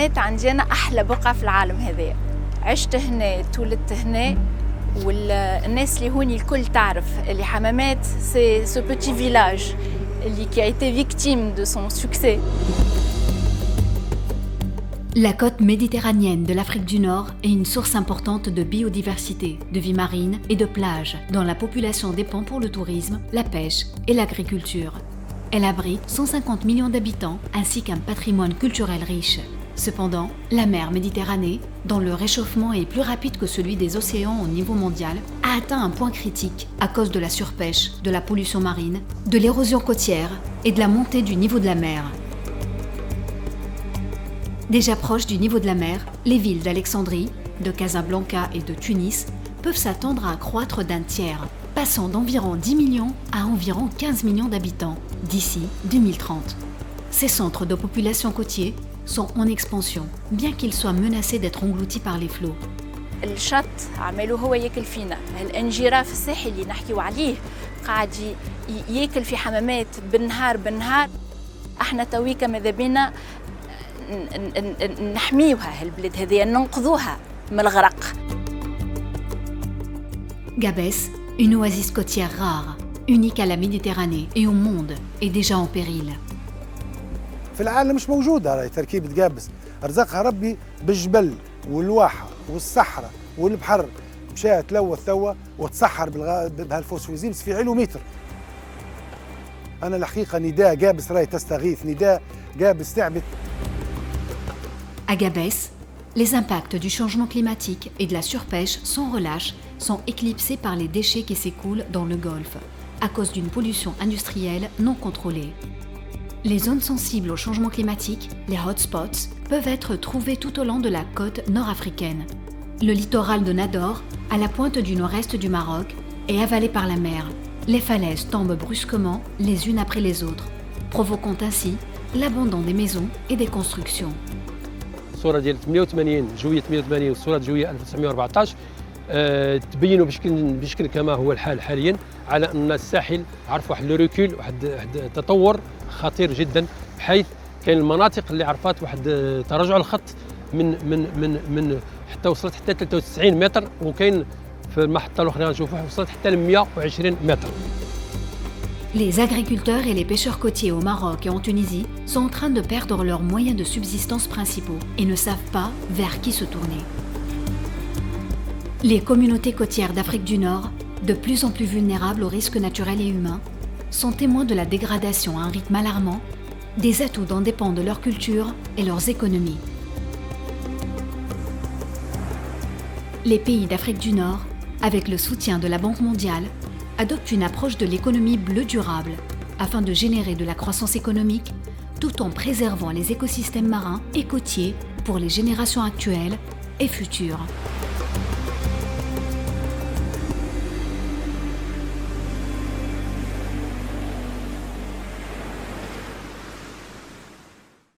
الحمامات عندي أنا أحلى بقعة في العالم هذا. عشت هنا، تولدت هنا، والناس اللي هوني الكل تعرف اللي حمامات سي سو بوتي فيلاج اللي qui a été victime de son succès. La côte méditerranéenne de l'Afrique du Nord est une source importante de biodiversité, de vie marine et de plages, dont la population dépend pour le tourisme, la pêche et l'agriculture. Elle abrite 150 millions d'habitants ainsi qu'un patrimoine culturel riche. Cependant, la mer Méditerranée, dont le réchauffement est plus rapide que celui des océans au niveau mondial, a atteint un point critique à cause de la surpêche, de la pollution marine, de l'érosion côtière et de la montée du niveau de la mer. Déjà proches du niveau de la mer, les villes d'Alexandrie, de Casablanca et de Tunis peuvent s'attendre à croître d'un tiers, passant d'environ 10 millions à environ 15 millions d'habitants d'ici 2030. Ces centres de population côtiers sont en expansion, bien qu'ils soient menacés d'être engloutis par les flots. الشط عملوه هو ياكل فينا، الانجراف الساحلي اللي نحكيو عليه قاعد ياكل في حمامات بالنهار. احنا تويكا ماذا بينا نحميوها هالبلاد هذه، ننقذوها من الغرق. Gabès, une oasis côtière rare, unique à la Méditerranée et au monde, est déjà en péril. في العالم مش موجودة هاي تركيبة جابس، رزقها ربي بالجبل والواحة والصحراء والبحر، مشى تلوث توا وتسحر بهالفوسفوزين في علو متر. أنا الحقيقة نداء جابس راهي تستغيث، نداء جابس تعبت. À Gabès, les impacts du changement climatique et de la surpêche sans relâche sont éclipsés par les déchets qui s'écoulent dans le Golfe, à cause d'une pollution industrielle non contrôlée. Les zones sensibles au changement climatique, les hotspots, peuvent être trouvées tout au long de la côte nord-africaine. Le littoral de Nador, à la pointe du nord-est du Maroc, est avalé par la mer. Les falaises tombent brusquement les unes après les autres, provoquant ainsi l'abandon des maisons et des constructions. الصوره ديال 88 جويه 88 والصوره جويه 1914 تبينوا بشكل كما هو الحال حاليا على ان الساحل عرف واحد لو ريكول، واحد التطور خطير جدا، بحيث كاين المناطق اللي عرفات واحد تراجع الخط من حتى وصلت حتى 93 متر، وكاين في المحطه الاخرى نشوفوا وصلت حتى ل 120 متر. Les agriculteurs et les pêcheurs côtiers au Maroc et en Tunisie sont en train de perdre leurs moyens de subsistance principaux et ne savent pas vers qui se tourner. Les communautés côtières d'Afrique du Nord, de plus en plus vulnérables aux risques naturels et humains, sont témoins de la dégradation à un rythme alarmant des atouts dont dépendent leur culture et leurs économies. Les pays d'Afrique du Nord, avec le soutien de la Banque mondiale, adoptent une approche de l'économie bleue durable afin de générer de la croissance économique tout en préservant les écosystèmes marins et côtiers pour les générations actuelles et futures.